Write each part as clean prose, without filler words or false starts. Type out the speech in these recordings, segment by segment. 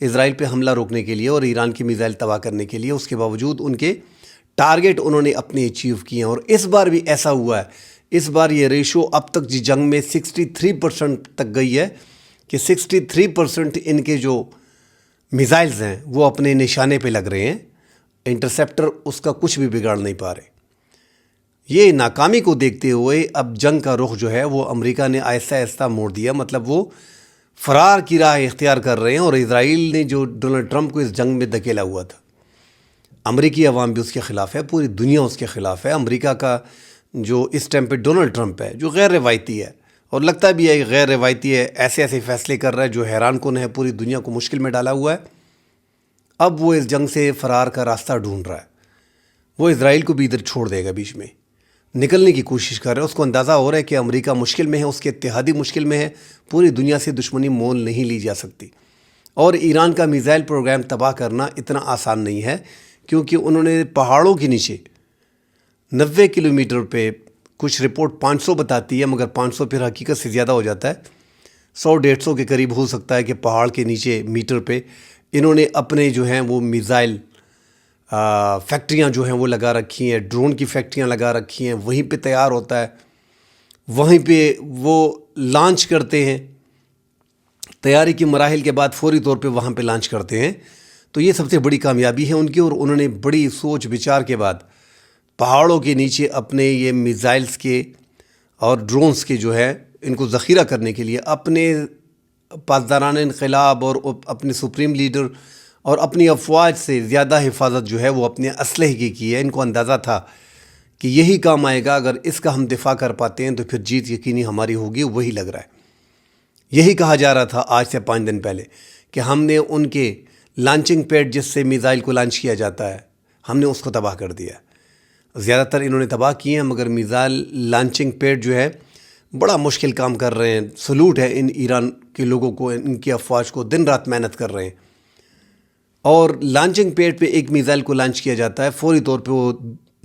اسرائیل پہ حملہ روکنے کے لیے اور ایران کی میزائل تباہ کرنے کے لیے. اس کے باوجود ان کے ٹارگٹ انہوں نے اپنے اچیو کیے ہیں. اور اس بار بھی ایسا ہوا ہے. اس بار یہ ریشو اب تک جنگ میں 63% تک گئی ہے کہ 63% ان کے جو میزائلز ہیں وہ اپنے نشانے پہ لگ رہے ہیں. انٹرسیپٹر اس کا کچھ بھی بگاڑ نہیں پا رہے. یہ ناکامی کو دیکھتے ہوئے اب جنگ کا رخ جو ہے وہ امریکہ نے آہستہ آہستہ موڑ دیا. مطلب وہ فرار کی راہ اختیار کر رہے ہیں. اور اسرائیل نے جو ڈونلڈ ٹرمپ کو اس جنگ میں دھکیلا ہوا تھا, امریکی عوام بھی اس کے خلاف ہے, پوری دنیا اس کے خلاف ہے. امریکہ کا جو اس ٹائم پہ ڈونلڈ ٹرمپ ہے جو غیر روایتی ہے, اور لگتا بھی ہے غیر روایتی ہے, ایسے فیصلے کر رہا ہے جو حیران کن ہے, پوری دنیا کو مشکل میں ڈالا ہوا ہے. اب وہ اس جنگ سے فرار کا راستہ ڈھونڈ رہا ہے. وہ اسرائیل کو بھی ادھر چھوڑ دے گا, بیچ میں نکلنے کی کوشش کر رہا ہے. اس کو اندازہ ہو رہا ہے کہ امریکہ مشکل میں ہے, اس کے اتحادی مشکل میں ہے, پوری دنیا سے دشمنی مول نہیں لی جا سکتی. اور ایران کا میزائل پروگرام تباہ کرنا اتنا آسان نہیں ہے, کیونکہ انہوں نے پہاڑوں کے نیچے 90 کلومیٹر پہ, کچھ رپورٹ 500 بتاتی ہے مگر 500 پھر حقیقت سے زیادہ ہو جاتا ہے, 100-150 کے قریب ہو سکتا ہے کہ پہاڑ کے نیچے میٹر پہ انہوں نے اپنے جو ہیں وہ میزائل فیکٹریاں جو ہیں وہ لگا رکھی ہیں, ڈرون کی فیکٹریاں لگا رکھی ہیں. وہیں پہ تیار ہوتا ہے, وہیں پہ وہ لانچ کرتے ہیں. تیاری کی مراحل کے بعد فوری طور پہ وہاں پہ لانچ کرتے ہیں. تو یہ سب سے بڑی کامیابی ہے ان کی. اور انہوں نے بڑی سوچ بچار کے بعد پہاڑوں کے نیچے اپنے یہ میزائلز کے اور ڈرونز کے جو ہے ان کو ذخیرہ کرنے کے لیے اپنے پاسداران انقلاب اور اپنے سپریم لیڈر اور اپنی افواج سے زیادہ حفاظت جو ہے وہ اپنے اسلحے کی ہے. ان کو اندازہ تھا کہ یہی کام آئے گا, اگر اس کا ہم دفاع کر پاتے ہیں تو پھر جیت یقینی ہماری ہوگی. وہی لگ رہا ہے. یہی کہا جا رہا تھا آج سے 5 دن پہلے کہ ہم نے ان کے لانچنگ پیڈ جس سے میزائل کو لانچ کیا جاتا ہے, ہم نے اس کو تباہ کر دیا. زیادہ تر انہوں نے تباہ کیے ہیں, مگر میزائل لانچنگ پیڈ جو ہے بڑا مشکل کام کر رہے ہیں. سلوٹ ہے ان ایران کے لوگوں کو, ان کی افواج کو, دن رات محنت کر رہے ہیں. اور لانچنگ پیڈ پہ ایک میزائل کو لانچ کیا جاتا ہے, فوری طور پہ وہ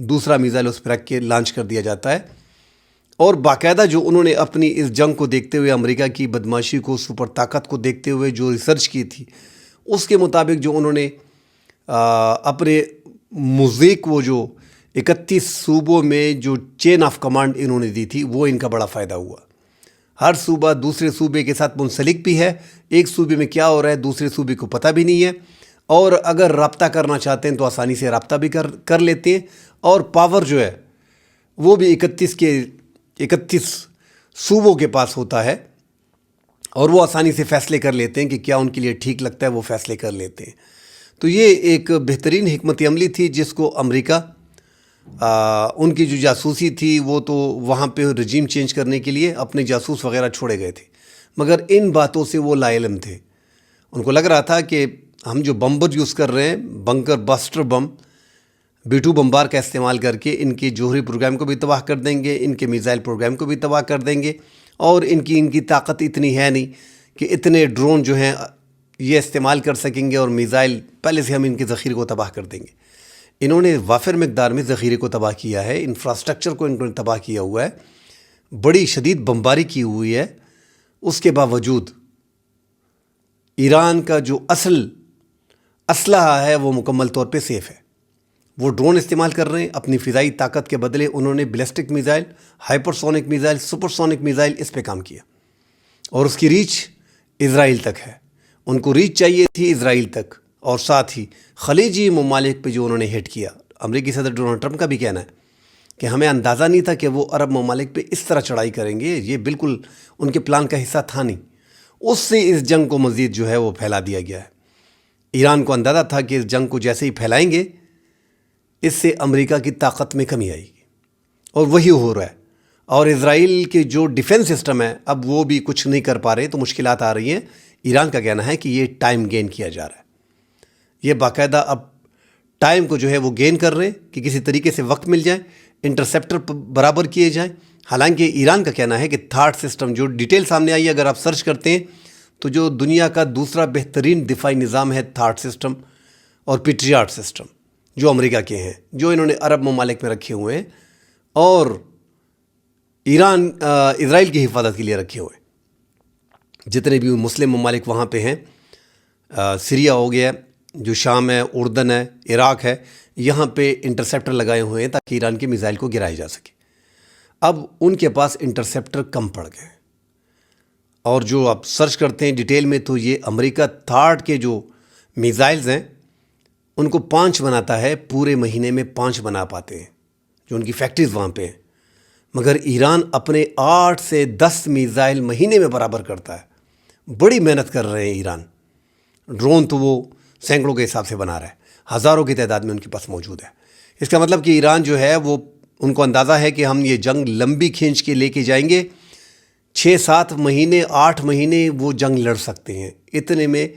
دوسرا میزائل اس پہ رکھ کے لانچ کر دیا جاتا ہے. اور باقاعدہ جو انہوں نے اپنی اس جنگ کو دیکھتے ہوئے, امریکہ کی بدماشی کو, سپر طاقت کو دیکھتے ہوئے جو ریسرچ کی تھی, اس کے مطابق جو انہوں نے اپنے مزیک وہ جو 31 صوبوں میں جو چین آف کمانڈ انہوں نے دی تھی, وہ ان کا بڑا فائدہ ہوا. ہر صوبہ دوسرے صوبے کے ساتھ منسلک بھی ہے. ایک صوبے میں کیا ہو رہا ہے دوسرے صوبے کو پتہ بھی نہیں ہے. اور اگر رابطہ کرنا چاہتے ہیں تو آسانی سے رابطہ بھی کر لیتے ہیں. اور پاور جو ہے وہ بھی 31 صوبوں کے پاس ہوتا ہے, اور وہ آسانی سے فیصلے کر لیتے ہیں کہ کیا ان کے لیے ٹھیک لگتا ہے, وہ فیصلے کر لیتے ہیں. تو یہ ایک بہترین حکمت عملی تھی جس کو امریکہ ان کی جو جاسوسی تھی وہ تو وہاں پہ رجیم چینج کرنے کے لیے اپنے جاسوس وغیرہ چھوڑے گئے تھے, مگر ان باتوں سے وہ لا علم تھے. ان کو لگ رہا تھا کہ ہم جو بمبر یوز کر رہے ہیں, بنکر باسٹر بم, B-2 بمبار کا استعمال کر کے ان کے جوہری پروگرام کو بھی تباہ کر دیں گے, ان کے میزائل پروگرام کو بھی تباہ کر دیں گے. اور ان کی طاقت اتنی ہے نہیں کہ اتنے ڈرون جو ہیں یہ استعمال کر سکیں گے, اور میزائل پہلے سے ہم ان کے ذخیرے کو تباہ کر دیں گے. انہوں نے وافر مقدار میں ذخیرے کو تباہ کیا ہے, انفراسٹرکچر کو انہوں نے تباہ کیا ہوا ہے, بڑی شدید بمباری کی ہوئی ہے. اس کے باوجود ایران کا جو اسلحہ ہے وہ مکمل طور پہ سیف ہے. وہ ڈرون استعمال کر رہے ہیں اپنی فضائی طاقت کے بدلے. انہوں نے ballistic missile, hypersonic missile, supersonic missile اس پہ کام کیا, اور اس کی ریچ اسرائیل تک ہے. ان کو ریچ چاہیے تھی اسرائیل تک, اور ساتھ ہی خلیجی ممالک پہ جو انہوں نے ہٹ کیا. امریکی صدر ڈونلڈ ٹرمپ کا بھی کہنا ہے کہ ہمیں اندازہ نہیں تھا کہ وہ عرب ممالک پہ اس طرح چڑھائی کریں گے, یہ بالکل ان کے پلان کا حصہ تھا نہیں. اس سے اس جنگ کو مزید جو ہے وہ پھیلا دیا گیا ہے. ایران کو اندازہ تھا کہ اس جنگ کو جیسے ہی پھیلائیں گے اس سے امریکہ کی طاقت میں کمی آئے گی, اور وہی ہو رہا ہے. اور اسرائیل کے جو ڈیفنس سسٹم ہے اب وہ بھی کچھ نہیں کر پا رہے, تو مشکلات آ رہی ہیں. ایران کا کہنا ہے کہ یہ ٹائم گین کیا جا رہا ہے, یہ باقاعدہ اب ٹائم کو جو ہے وہ گین کر رہے ہیں کہ کسی طریقے سے وقت مل جائے, انٹرسیپٹر برابر کیے جائیں. حالانکہ ایران کا کہنا ہے کہ تھاٹ سسٹم جو ڈیٹیل سامنے آئی ہے, اگر آپ سرچ کرتے ہیں تو جو دنیا کا دوسرا بہترین دفاعی نظام ہے تھاٹ سسٹم اور پیٹریاٹ سسٹم, جو امریکہ کے ہیں, جو انہوں نے عرب ممالک میں رکھے ہوئے ہیں اور اسرائیل کی حفاظت کے لیے رکھے ہوئے ہیں. جتنے بھی مسلم ممالک وہاں پہ ہیں, سیریا ہو گیا، جو شام ہے، اردن ہے، عراق ہے، یہاں پہ انٹرسیپٹر لگائے ہوئے ہیں تاکہ ایران کے میزائل کو گرایا جا سکے۔ اب ان کے پاس انٹرسیپٹر کم پڑ گئے، اور جو آپ سرچ کرتے ہیں ڈیٹیل میں تو یہ امریکہ تھاڈ کے جو میزائلز ہیں ان کو 5 بناتا ہے، پورے مہینے میں 5 بنا پاتے ہیں جو ان کی فیکٹریز وہاں پہ ہیں، مگر ایران اپنے 8 سے 10 میزائل مہینے میں برابر کرتا ہے۔ بڑی محنت کر رہے ہیں ایران، ڈرون تو وہ سینکڑوں کے حساب سے بنا رہا ہے، ہزاروں کی تعداد میں ان کے پاس موجود ہے۔ اس کا مطلب کہ ایران جو ہے وہ ان کو اندازہ ہے کہ ہم یہ جنگ لمبی کھینچ کے لے کے جائیں گے، 6-7 مہینے 8 مہینے وہ جنگ لڑ سکتے ہیں۔ اتنے میں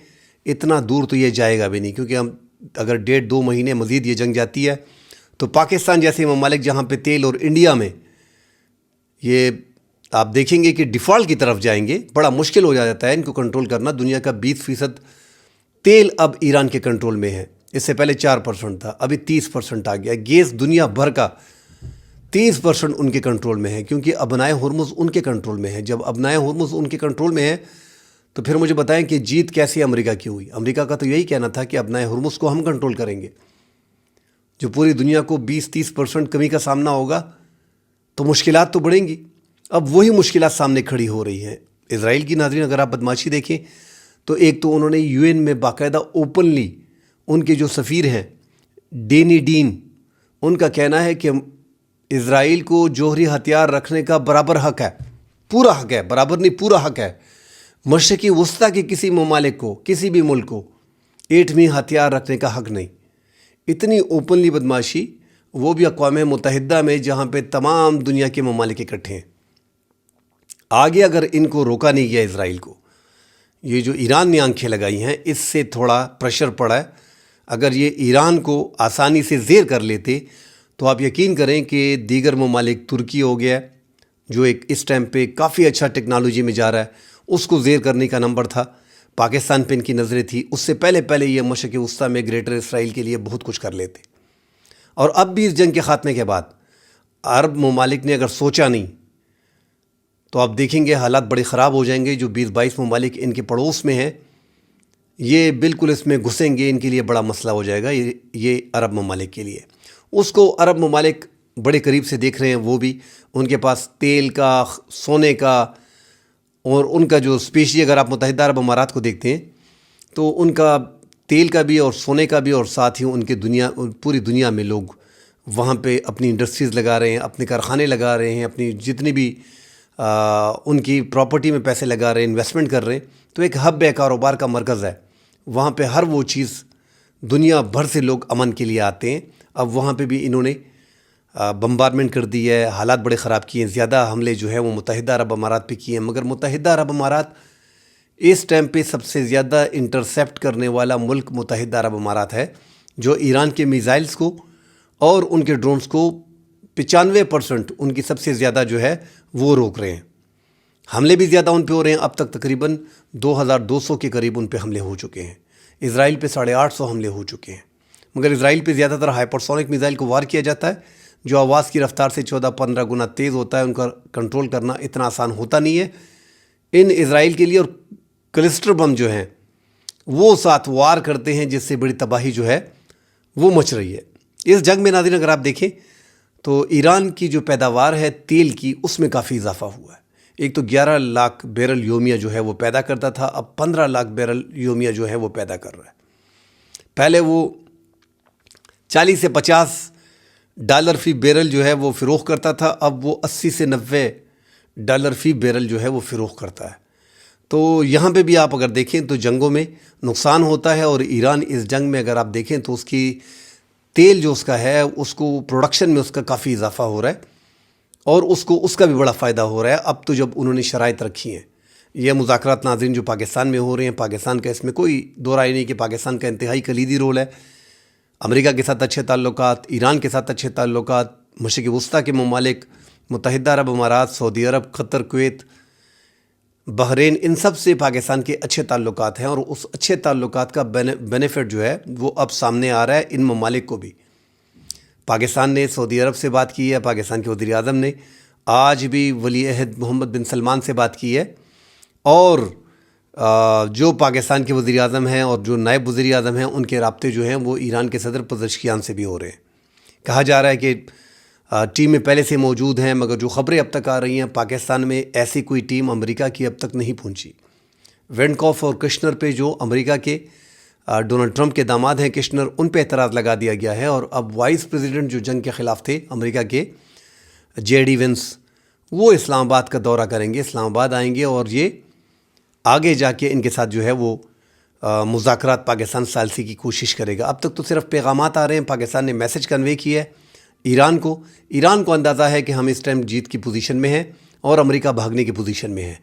اتنا دور تو یہ جائے گا بھی نہیں، کیونکہ ہم اگر 1.5-2 مہینے مزید یہ جنگ جاتی ہے تو پاکستان جیسے ممالک جہاں پہ تیل، اور انڈیا میں یہ آپ دیکھیں گے کہ ڈیفالٹ کی طرف جائیں گے، بڑا مشکل ہو جاتا ہے ان کو کنٹرول کرنا۔ دنیا کا 20% تیل اب ایران کے کنٹرول میں ہے، اس سے پہلے 4% تھا، ابھی 30% آ گیا۔ گیس دنیا بھر کا 30% ان کے کنٹرول میں ہے، کیونکہ ابنائے ہرمز ان کے کنٹرول میں ہے۔ جب ابنائے ہرمز ان کے کنٹرول میں ہے تو پھر مجھے بتائیں کہ جیت کیسے امریکہ کی ہوئی؟ امریکہ کا تو یہی کہنا تھا کہ ابنائے ہرمز کو ہم کنٹرول کریں گے۔ جو پوری دنیا کو 20-30% کمی کا سامنا ہوگا تو مشکلات تو بڑھیں گی۔ اب وہی مشکلات سامنے کھڑی ہو رہی ہیں۔ اسرائیل کی ناظرین اگر آپ بدماشی دیکھیں تو ایک تو انہوں نے UN میں باقاعدہ اوپنلی ان کے جو سفیر ہیں ڈینی ڈین، ان کا کہنا ہے کہ اسرائیل کو جوہری ہتھیار رکھنے کا برابر حق ہے، پورا حق ہے، برابر نہیں پورا حق ہے۔ مشرقی وسطیٰ کے کسی ممالک کو، کسی بھی ملک کو ایٹمی ہتھیار رکھنے کا حق نہیں۔ اتنی اوپنلی بدماشی، وہ بھی اقوام متحدہ میں جہاں پہ تمام دنیا کے ممالک اکٹھے ہیں۔ آگے اگر ان کو روکا نہیں گیا اسرائیل کو، یہ جو ایران نے آنکھیں لگائی ہیں اس سے تھوڑا پریشر پڑا ہے۔ اگر یہ ایران کو آسانی سے زیر کر لیتے تو آپ یقین کریں کہ دیگر ممالک، ترکی ہو گیا جو ایک اس ٹائم پہ کافی اچھا ٹیکنالوجی میں جا رہا ہے، اس کو زیر کرنے کا نمبر تھا۔ پاکستان پہ ان کی نظریں تھی، اس سے پہلے یہ مشرق وسطیٰ میں گریٹر اسرائیل کے لیے بہت کچھ کر لیتے۔ اور اب بھی اس جنگ کے خاتمے کے بعد عرب ممالک نے اگر سوچا نہیں تو آپ دیکھیں گے حالات بڑے خراب ہو جائیں گے۔ جو 20-22 ممالک ان کے پڑوس میں ہیں یہ بالکل اس میں گھسیں گے، ان کے لیے بڑا مسئلہ ہو جائے گا یہ عرب ممالک کے لیے۔ اس کو عرب ممالک بڑے قریب سے دیکھ رہے ہیں، وہ بھی ان کے پاس تیل کا، سونے کا، اور ان کا جو اسپیشلی اگر آپ متحدہ عرب امارات کو دیکھتے ہیں تو ان کا تیل کا بھی اور سونے کا بھی، اور ساتھ ہی ان کے پوری دنیا میں لوگ وہاں پہ اپنی انڈسٹریز لگا رہے ہیں، اپنے کارخانے لگا رہے ہیں، اپنی جتنی بھی ان کی پراپرٹی میں پیسے لگا رہے ہیں، انویسٹمنٹ کر رہے ہیں۔ تو ایک ہب ہے، کاروبار کا مرکز ہے، وہاں پہ ہر وہ چیز دنیا بھر سے لوگ امن کے لیے آتے ہیں۔ اب وہاں پہ بھی انہوں نے بمبارمنٹ کر دی ہے، حالات بڑے خراب کیے ہیں، زیادہ حملے جو ہیں وہ متحدہ عرب امارات پہ کیے ہیں۔ مگر متحدہ عرب امارات اس ٹائم پہ سب سے زیادہ انٹرسیپٹ کرنے والا ملک متحدہ عرب امارات ہے، جو ایران کے میزائلز کو اور ان کے ڈرونز کو 95% ان کی سب سے زیادہ جو ہے وہ روک رہے ہیں۔ حملے بھی زیادہ ان پہ ہو رہے ہیں، اب تک تقریباً 2200 کے قریب ان پہ حملے ہو چکے ہیں۔ اسرائیل پہ 850 حملے ہو چکے ہیں، مگر اسرائیل پہ زیادہ تر ہائپرسونک میزائل کو وار کیا جاتا ہے جو آواز کی رفتار سے 14-15 گنا تیز ہوتا ہے۔ ان کا کنٹرول کرنا اتنا آسان ہوتا نہیں ہے ان اسرائیل کے لیے، اور کلسٹر بم جو ہیں وہ ساتھ وار کرتے ہیں جس سے بڑی تباہی جو ہے وہ مچ رہی ہے اس جنگ میں۔ ناظرین اگر آپ دیکھیں تو ایران کی جو پیداوار ہے تیل کی، اس میں کافی اضافہ ہوا ہے۔ ایک تو 11 لاکھ بیرل یومیہ جو ہے وہ پیدا کرتا تھا، اب 15 لاکھ بیرل یومیہ جو ہے وہ پیدا کر رہا ہے۔ پہلے وہ 40 سے 50 ڈالر فی بیرل جو ہے وہ فروخت کرتا تھا، اب وہ 80 سے 90 ڈالر فی بیرل جو ہے وہ فروخت کرتا ہے۔ تو یہاں پہ بھی آپ اگر دیکھیں تو جنگوں میں نقصان ہوتا ہے، اور ایران اس جنگ میں اگر آپ دیکھیں تو اس کی تیل جو اس کا ہے اس کو پروڈکشن میں اس کا کافی اضافہ ہو رہا ہے، اور اس کا بھی بڑا فائدہ ہو رہا ہے۔ اب تو جب انہوں نے شرائط رکھی ہیں یہ مذاکرات ناظرین جو پاکستان میں ہو رہے ہیں، پاکستان کا اس میں کوئی دو رائے نہیں کہ پاکستان کا انتہائی کلیدی رول ہے۔ امریکہ کے ساتھ اچھے تعلقات، ایران کے ساتھ اچھے تعلقات، مشرق وسطیٰ کے ممالک، متحدہ عرب امارات، سعودی عرب، قطر، کویت، بحرین، ان سب سے پاکستان کے اچھے تعلقات ہیں، اور اس اچھے تعلقات کا بینیفٹ جو ہے وہ اب سامنے آ رہا ہے ان ممالک کو بھی۔ پاکستان نے سعودی عرب سے بات کی ہے، پاکستان کے وزیر اعظم نے آج بھی ولی عہد محمد بن سلمان سے بات کی ہے، اور جو پاکستان کے وزیر اعظم ہیں اور جو نائب وزیر اعظم ہیں ان کے رابطے جو ہیں وہ ایران کے صدر پزشکیان سے بھی ہو رہے ہیں۔ کہا جا رہا ہے کہ ٹیم میں پہلے سے موجود ہیں، مگر جو خبریں اب تک آ رہی ہیں پاکستان میں ایسی کوئی ٹیم امریکہ کی اب تک نہیں پہنچی۔ وینڈکوف اور کشنر پہ جو امریکہ کے ڈونلڈ ٹرمپ کے داماد ہیں کشنر، ان پہ اعتراض لگا دیا گیا ہے، اور اب وائس پریزیڈنٹ جو جنگ کے خلاف تھے امریکہ کے، جے ڈی وینس، وہ اسلام آباد کا دورہ کریں گے، اسلام آباد آئیں گے، اور یہ آگے جا کے ان کے ساتھ جو ہے وہ مذاکرات پاکستان ثالثی کی کوشش کرے گا۔ اب تک تو صرف پیغامات آ رہے ہیں، پاکستان نے میسج کنوے کیا ہے ایران کو اندازہ ہے کہ ہم اس ٹائم جیت کی پوزیشن میں ہیں اور امریکہ بھاگنے کی پوزیشن میں ہے،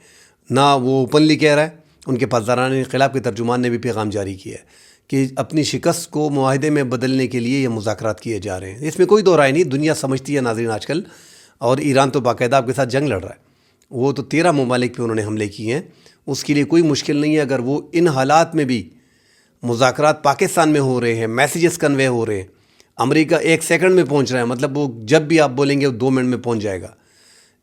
نہ وہ اوپنلی کہہ رہا ہے، ان کے پاسداران انقلاب کے ترجمان نے بھی پیغام جاری کیا ہے کہ اپنی شکست کو معاہدے میں بدلنے کے لیے یہ مذاکرات کیے جا رہے ہیں۔ اس میں کوئی دو رائے نہیں، دنیا سمجھتی ہے ناظرین آج کل، اور ایران تو باقاعدہ آپ کے ساتھ جنگ لڑ رہا ہے، وہ تو 13 ممالک پہ انہوں نے حملے کیے ہیں، اس کے لیے کوئی مشکل نہیں ہے اگر وہ ان حالات میں بھی مذاکرات پاکستان میں ہو رہے ہیں، میسیجز کنوے ہو رہے ہیں، امریکہ 1 سیکنڈ میں پہنچ رہا ہے، مطلب وہ جب بھی آپ بولیں گے وہ 2 منٹ میں پہنچ جائے گا،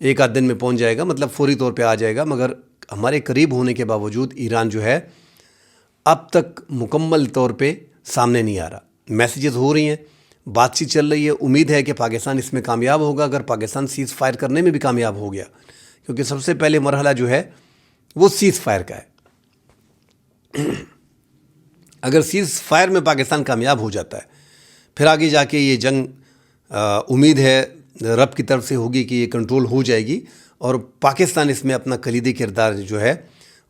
1 آدھ دن میں پہنچ جائے گا، مطلب فوری طور پہ آ جائے گا، مگر ہمارے قریب ہونے کے باوجود ایران جو ہے اب تک مکمل طور پہ سامنے نہیں آ رہا۔ میسیجز ہو رہی ہیں، بات چیت چل رہی ہے، امید ہے کہ پاکستان اس میں کامیاب ہوگا اگر پاکستان سیز فائر کرنے میں بھی کامیاب ہو گیا، کیونکہ سب سے پہلے مرحلہ جو ہے وہ سیز فائر کا ہے۔ اگر سیز فائر میں پاکستان کامیاب ہو جاتا ہے پھر آگے جا کے یہ جنگ امید ہے رب کی طرف سے ہوگی کہ یہ کنٹرول ہو جائے گی، اور پاکستان اس میں اپنا کلیدی کردار جو ہے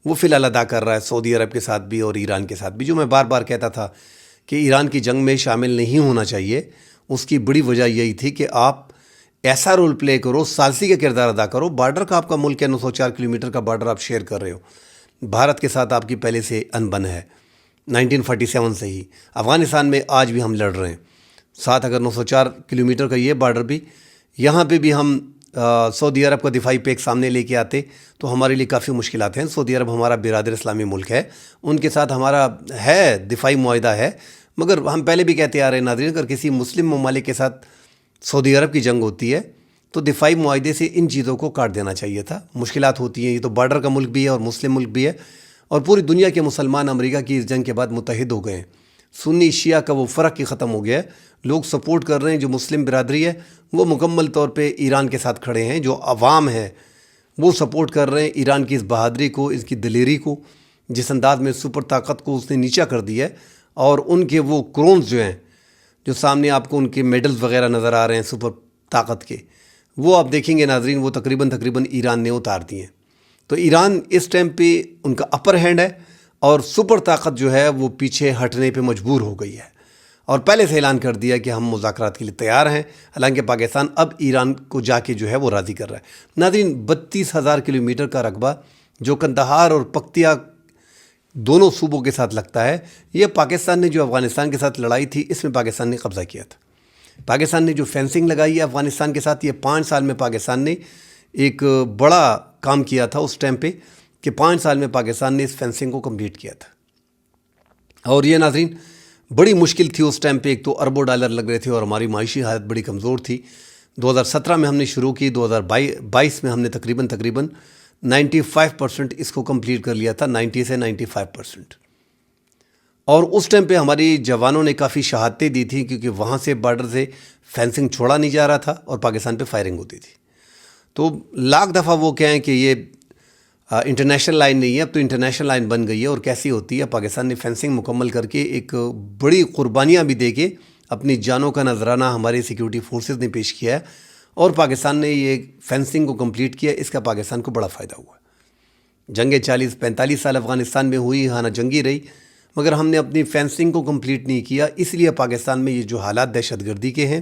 وہ فی الحال ادا کر رہا ہے، سعودی عرب کے ساتھ بھی اور ایران کے ساتھ بھی۔ جو میں بار بار کہتا تھا کہ ایران کی جنگ میں شامل نہیں ہونا چاہیے، اس کی بڑی وجہ یہی تھی کہ آپ ایسا رول پلے کرو، ثالثی کا کردار ادا کرو۔ بارڈر کا آپ کا ملک ہے، 904 کلومیٹر کا بارڈر آپ شیئر کر رہے ہو، بھارت کے ساتھ آپ کی پہلے سے انبن ہے 1947 سے ہی، افغانستان میں آج بھی ہم لڑ رہے ہیں ساتھ۔ اگر 904 کلومیٹر کا یہ بارڈر بھی، یہاں پہ بھی ہم سعودی عرب کا دفاعی پیک سامنے لے کے آتے تو ہمارے لیے کافی مشکلات ہیں۔ سعودی عرب ہمارا برادر اسلامی ملک ہے، ان کے ساتھ ہمارا ہے دفاعی معاہدہ ہے، مگر ہم پہلے بھی کہتے آ رہے ہیں ناظرین، اگر کسی مسلم ممالک کے ساتھ سعودی عرب کی جنگ ہوتی ہے تو دفاعی معاہدے سے ان چیزوں کو کاٹ دینا چاہیے تھا۔ مشکلات ہوتی ہیں، یہ تو بارڈر کا ملک بھی ہے اور مسلم ملک بھی ہے، اور پوری دنیا کے مسلمان امریکہ کی اس جنگ کے بعد متحد ہو گئے ہیں۔ سنی شیعہ کا وہ فرق ہی ختم ہو گیا ہے، لوگ سپورٹ کر رہے ہیں، جو مسلم برادری ہے وہ مکمل طور پہ ایران کے ساتھ کھڑے ہیں، جو عوام ہے وہ سپورٹ کر رہے ہیں ایران کی اس بہادری کو، اس کی دلیری کو، جس انداز میں سپر طاقت کو اس نے نیچا کر دیا ہے، اور ان کے وہ کرونز جو ہیں، جو سامنے آپ کو ان کے میڈلز وغیرہ نظر آ رہے ہیں سپر طاقت کے، وہ آپ دیکھیں گے ناظرین، وہ تقریباً ایران نے اتار دی ہیں۔ تو ایران اس ٹائم پہ ان کا اپر ہینڈ ہے، اور سپر طاقت جو ہے وہ پیچھے ہٹنے پہ مجبور ہو گئی ہے، اور پہلے سے اعلان کر دیا کہ ہم مذاکرات کے لیے تیار ہیں، حالانکہ پاکستان اب ایران کو جا کے جو ہے وہ راضی کر رہا ہے۔ ناظرین، 32,000 کلومیٹر کا رقبہ جو کندہار اور پکتیا دونوں صوبوں کے ساتھ لگتا ہے، یہ پاکستان نے جو افغانستان کے ساتھ لڑائی تھی اس میں پاکستان نے قبضہ کیا تھا۔ پاکستان نے جو فینسنگ لگائی ہے افغانستان کے ساتھ، یہ 5 سال میں پاکستان نے ایک بڑا کام کیا تھا اس ٹائم پہ، کہ 5 سال میں پاکستان نے اس فینسنگ کو کمپلیٹ کیا تھا، اور یہ ناظرین بڑی مشکل تھی اس ٹائم پہ، ایک تو اربوں ڈالر لگ رہے تھے اور ہماری معاشی حالت بڑی کمزور تھی۔ 2017 میں ہم نے شروع کی، 2022 میں ہم نے تقریباً 95% اس کو کمپلیٹ کر لیا تھا، 90 سے 95%، اور اس ٹائم پہ ہماری جوانوں نے کافی شہادتیں دی تھیں، کیونکہ وہاں سے بارڈر سے فینسنگ چھوڑا نہیں جا رہا تھا اور پاکستان پہ فائرنگ ہوتی تھی۔ تو لاکھ دفعہ وہ کہیں کہ یہ انٹرنیشنل لائن نہیں ہے، اب تو انٹرنیشنل لائن بن گئی ہے، اور کیسی ہوتی ہے، پاکستان نے فینسنگ مکمل کر کے ایک بڑی قربانیاں بھی دے کے اپنی جانوں کا نذرانہ ہمارے سیکیورٹی فورسز نے پیش کیا ہے، اور پاکستان نے یہ فینسنگ کو کمپلیٹ کیا، اس کا پاکستان کو بڑا فائدہ ہوا۔ جنگیں 40-45 سال افغانستان میں ہوئی، ہاں جنگی رہی، مگر ہم نے اپنی فینسنگ کو کمپلیٹ نہیں کیا، اس لیے پاکستان میں یہ جو حالات دہشت گردی کے ہیں،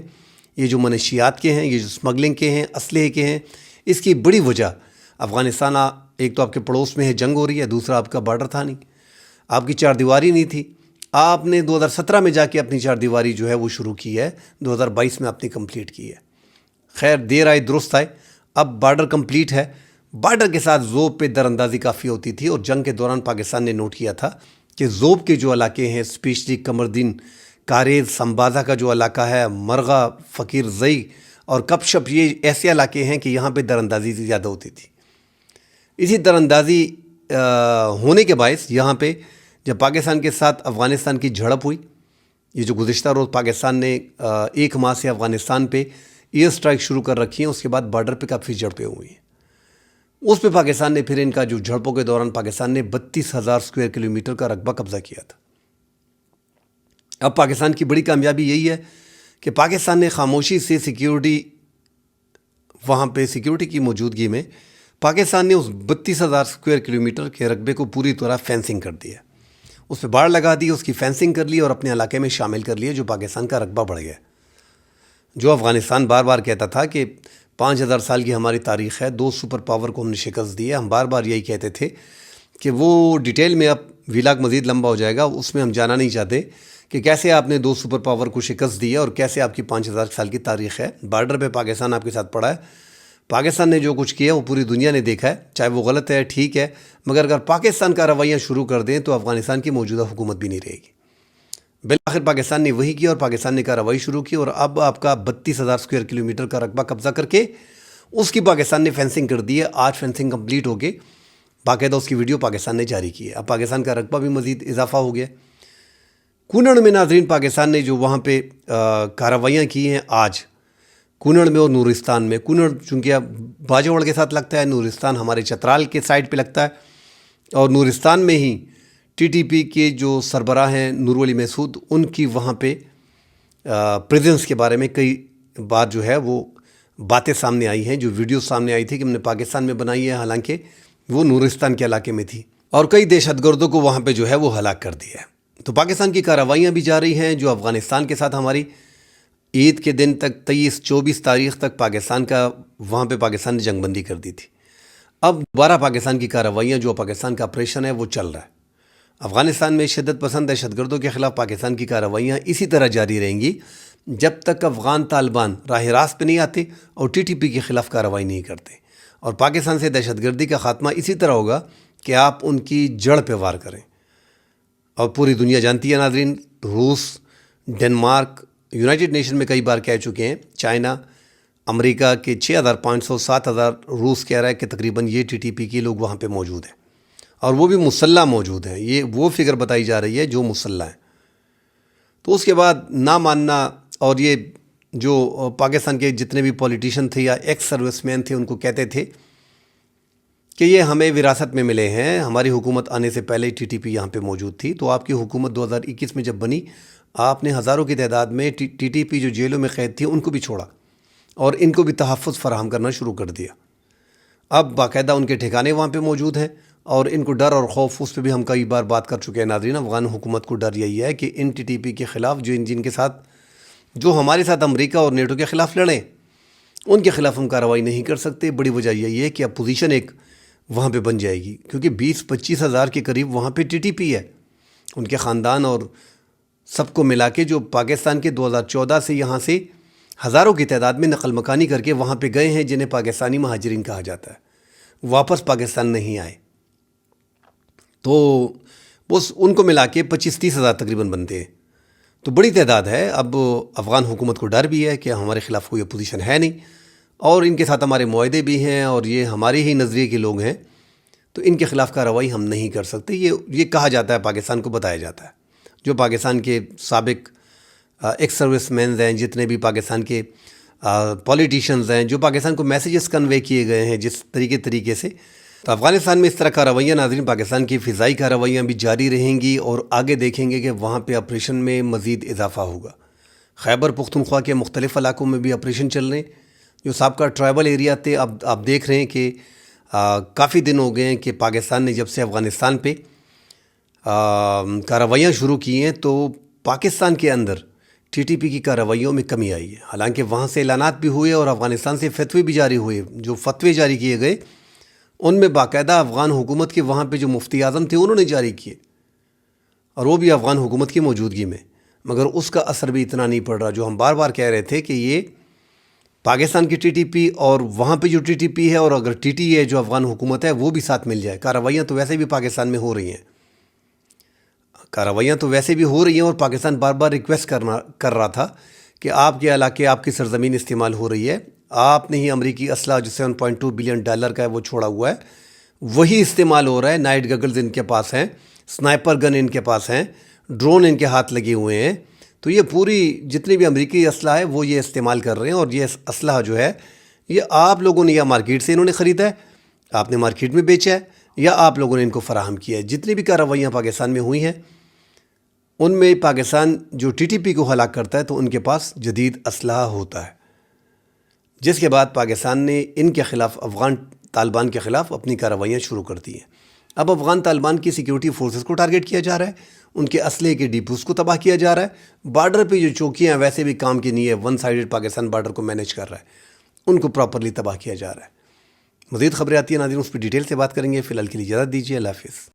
یہ جو منشیات کے ہیں، یہ جو اسمگلنگ کے ہیں، اسلحے کے ہیں، اس کی بڑی وجہ افغانستان ایک تو آپ کے پڑوس میں ہے، جنگ ہو رہی ہے، دوسرا آپ کا بارڈر تھا نہیں، آپ کی 4 دیواری نہیں تھی، آپ نے 2017 میں جا کے اپنی 4 دیواری جو ہے وہ شروع کی ہے، 2022 میں آپ نے کمپلیٹ کی ہے۔ خیر دیر آئے درست آئے، اب بارڈر کمپلیٹ ہے۔ بارڈر کے ساتھ زوب پہ در اندازی کافی ہوتی تھی، اور جنگ کے دوران پاکستان نے نوٹ کیا تھا کہ زوب کے جو علاقے ہیں، اسپیشلی قمردین، کاریز، سمبازہ کا جو علاقہ ہے، مرغہ، فقیر زئی اور کپ شپ، یہ ایسے علاقے ہیں کہ یہاں پہ در اندازی زیادہ ہوتی تھی۔ اسی در اندازی ہونے کے باعث یہاں پہ جب پاکستان کے ساتھ افغانستان کی جھڑپ ہوئی، یہ جو گزشتہ روز پاکستان نے 1 ماہ سے افغانستان پہ ایئر اسٹرائک شروع کر رکھی ہیں، اس کے بعد بارڈر پہ کافی جھڑپیں ہوئی ہیں، اس پہ پاکستان نے پھر ان کا جو جھڑپوں کے دوران پاکستان نے 32,000 اسکوائر کلومیٹر کا رقبہ قبضہ کیا تھا۔ اب پاکستان کی بڑی کامیابی یہی ہے کہ پاکستان نے خاموشی سے وہاں پہ سیکیورٹی کی موجودگی میں پاکستان نے اس 32,000 اسکوائر کلومیٹر کے رقبے کو پوری طرح فینسنگ کر دیا، اس پہ باڑ لگا دی، اس کی فینسنگ کر لی اور اپنے علاقے میں شامل کر لیا، جو پاکستان کا رقبہ بڑھ گیا۔ جو افغانستان بار بار کہتا تھا کہ 5,000 سال کی ہماری تاریخ ہے، 2 سپر پاور کو ہم نے شکست دی ہے، ہم بار بار یہی کہتے تھے کہ وہ ڈیٹیل میں اب ویلاگ مزید لمبا ہو جائے گا، اس میں ہم جانا نہیں چاہتے کہ کیسے آپ نے 2 سپر پاور کو شکست دی ہے اور کیسے آپ کی 5,000 سال کی تاریخ ہے۔ بارڈر پہ پاکستان آپ کے ساتھ پڑا ہے، پاکستان نے جو کچھ کیا وہ پوری دنیا نے دیکھا ہے، چاہے وہ غلط ہے ٹھیک ہے، مگر اگر پاکستان کا رویہ شروع کر دیں تو افغانستان کی موجودہ حکومت بھی نہیں رہے گی۔ بالآخر پاکستان نے وہی کیا اور پاکستان نے کارروائی شروع کی، اور اب آپ کا 32,000 اسکوائر کلومیٹر کا رقبہ قبضہ کر کے اس کی پاکستان نے فینسنگ کر دی ہے۔ آج فینسنگ کمپلیٹ ہو کے باقاعدہ اس کی ویڈیو پاکستان نے جاری کی ہے، اب پاکستان کا رقبہ بھی مزید اضافہ ہو گیا۔ کونڑ میں ناظرین پاکستان نے جو وہاں پہ کارروائیاں کی ہیں آج کونڑ میں اور نورستان میں، کونڑ چونکہ باجوڑ کے ساتھ لگتا ہے، نورستان ہمارے چترال کے سائڈ پہ لگتا ہے، اور نورستان میں ہی ٹی ٹی پی کے جو سربراہ ہیں نور ولی محسود، ان کی وہاں پہ پریزنس کے بارے میں کئی بار جو ہے وہ باتیں سامنے آئی ہیں، جو ویڈیو سامنے آئی تھی کہ ہم نے پاکستان میں بنائی ہے، حالانکہ وہ نورستان کے علاقے میں تھی، اور کئی دہشت گردوں کو وہاں پہ جو ہے وہ ہلاک کر دیا ہے۔ تو پاکستان کی کارروائیاں بھی جاری ہیں، جو افغانستان کے ساتھ ہماری عید کے دن تک 23-24 تاریخ تک وہاں پہ پاکستان نے جنگ بندی کر دی تھی۔ اب دوبارہ پاکستان کی کارروائیاں، جو پاکستان کا آپریشن ہے وہ چل رہا ہے۔ افغانستان میں شدت پسند دہشت گردوں کے خلاف پاکستان کی کارروائیاں اسی طرح جاری رہیں گی جب تک افغان طالبان راہ راست پہ نہیں آتے اور ٹی ٹی پی کے خلاف کارروائی نہیں کرتے، اور پاکستان سے دہشت گردی کا خاتمہ اسی طرح ہوگا کہ آپ ان کی جڑ پہ وار کریں۔ اور پوری دنیا جانتی ہے ناظرین، روس، ڈنمارک، یونائٹڈ نیشن میں کئی بار کہہ چکے ہیں، چائنا، امریکہ کے 6,500 7,000 روس کہہ رہا ہے کہ تقریباً یہ ٹی ٹی پی کے لوگ وہاں پہ موجود ہیں، اور وہ بھی مسلح موجود ہیں۔ یہ وہ فگر بتائی جا رہی ہے جو مسلح ہیں۔ تو اس کے بعد نہ ماننا، اور یہ جو پاکستان کے جتنے بھی پولیٹیشین تھے یا ایکس سروس مین تھے ان کو کہتے تھے کہ یہ ہمیں وراثت میں ملے ہیں، ہماری حکومت آنے سے پہلے ٹی ٹی پی یہاں پہ موجود تھی۔ تو آپ کی حکومت 2021 میں جب بنی، آپ نے ہزاروں کی تعداد میں ٹی ٹی پی جو جیلوں میں قید تھی ان کو بھی چھوڑا اور ان کو بھی تحفظ فراہم کرنا شروع کر دیا۔ اب باقاعدہ ان کے ٹھکانے وہاں پہ موجود ہیں، اور ان کو ڈر اور خوف، اس پہ بھی ہم کئی بار بات کر چکے ہیں ناظرین۔ افغان حکومت کو ڈر یہی ہے کہ ان ٹی ٹی پی کے خلاف جن کے ساتھ، جو ہمارے ساتھ امریکہ اور نیٹو کے خلاف لڑیں، ان کے خلاف ہم کارروائی نہیں کر سکتے۔ بڑی وجہ یہی ہے کہ اب پوزیشن ایک وہاں پہ بن جائے گی، کیونکہ 20-25 ہزار کے قریب وہاں پہ ٹی ٹی پی ہے، ان کے خاندان اور سب کو ملا کے، جو پاکستان کے 2014 سے یہاں سے ہزاروں کی تعداد میں نقل مکانی کر کے وہاں پہ گئے ہیں، جنہیں پاکستانی مہاجرین کہا جاتا ہے، واپس پاکستان نہیں آئے۔ تو بس ان کو ملا کے 25-30 ہزار تقریباً بنتے ہیں، تو بڑی تعداد ہے۔ اب افغان حکومت کو ڈر بھی ہے کہ ہمارے خلاف کوئی اپوزیشن ہے نہیں، اور ان کے ساتھ ہمارے معاہدے بھی ہیں، اور یہ ہمارے ہی نظریے کے لوگ ہیں، تو ان کے خلاف کارروائی ہم نہیں کر سکتے۔ یہ کہا جاتا ہے، پاکستان کو بتایا جاتا ہے۔ جو پاکستان کے سابق ایکس سروس مینز ہیں، جتنے بھی پاکستان کے پولیٹیشنز ہیں، جو پاکستان کو میسیجز کنوے کیے گئے ہیں جس طریقے سے، تو افغانستان میں اس طرح کارروائیاں ناظرین، پاکستان کی فضائی کارروائیاں بھی جاری رہیں گی، اور آگے دیکھیں گے کہ وہاں پہ آپریشن میں مزید اضافہ ہوگا۔ خیبر پختونخوا کے مختلف علاقوں میں بھی آپریشن چل رہے ہیں، جو سابقہ ٹرائبل ایریا تھے۔ اب آپ دیکھ رہے ہیں کہ کافی دن ہو گئے ہیں کہ پاکستان نے جب سے افغانستان پہ کارروائیاں شروع کی ہیں، تو پاکستان کے اندر ٹی ٹی پی کی کارروائیوں میں کمی آئی ہے۔ حالانکہ وہاں سے اعلانات بھی ہوئے اور افغانستان سے فتوے بھی جاری ہوئے، جو فتوے جاری کیے گئے ان میں باقاعدہ افغان حکومت کے وہاں پہ جو مفتی اعظم تھے انہوں نے جاری کیے، اور وہ بھی افغان حکومت کی موجودگی میں، مگر اس کا اثر بھی اتنا نہیں پڑ رہا۔ جو ہم بار بار کہہ رہے تھے کہ یہ پاکستان کی ٹی ٹی پی اور وہاں پہ جو ٹی ٹی پی ہے، اور اگر ٹی ٹی ہے جو افغان حکومت ہے وہ بھی ساتھ مل جائے، کارروائیاں تو ویسے بھی پاکستان میں ہو رہی ہیں، اور پاکستان بار بار ریکویسٹ کر رہا تھا کہ آپ کے علاقے، آپ کی سرزمین استعمال ہو رہی ہے، آپ نے ہی امریکی اسلحہ جو $7.2 بلین کا ہے وہ چھوڑا ہوا ہے، وہی استعمال ہو رہا ہے. نائٹ گگلز ان کے پاس ہیں, سنائپر گن ان کے پاس ہیں, ڈرون ان کے ہاتھ لگے ہوئے ہیں. تو یہ پوری جتنی بھی امریکی اسلحہ ہے وہ یہ استعمال کر رہے ہیں. اور یہ اسلحہ جو ہے یہ آپ لوگوں نے یا مارکیٹ سے انہوں نے خریدا ہے, آپ نے مارکیٹ میں بیچا ہے, یا آپ لوگوں نے ان کو فراہم کیا ہے. جتنی بھی کارروائیاں پاکستان میں ہوئی ہیں ان میں پاکستان جو ٹی ٹی پی کو ہلاک کرتا ہے تو ان کے پاس جدید اسلحہ ہوتا ہے, جس کے بعد پاکستان نے ان کے خلاف افغان طالبان کے خلاف اپنی کارروائیاں شروع کر دی ہیں. اب افغان طالبان کی سیکیورٹی فورسز کو ٹارگٹ کیا جا رہا ہے, ان کے اسلحے کے ڈیپوز کو تباہ کیا جا رہا ہے. بارڈر پہ جو چوکیاں ویسے بھی کام کی نہیں ہے, ون سائیڈڈ پاکستان بارڈر کو مینیج کر رہا ہے, ان کو پراپرلی تباہ کیا جا رہا ہے. مزید خبریں آتی ہیں ناظرین, اس پہ ڈیٹیل سے بات کریں گے. فی الحال کے لیے اجازت دیجیے, اللہ حافظ.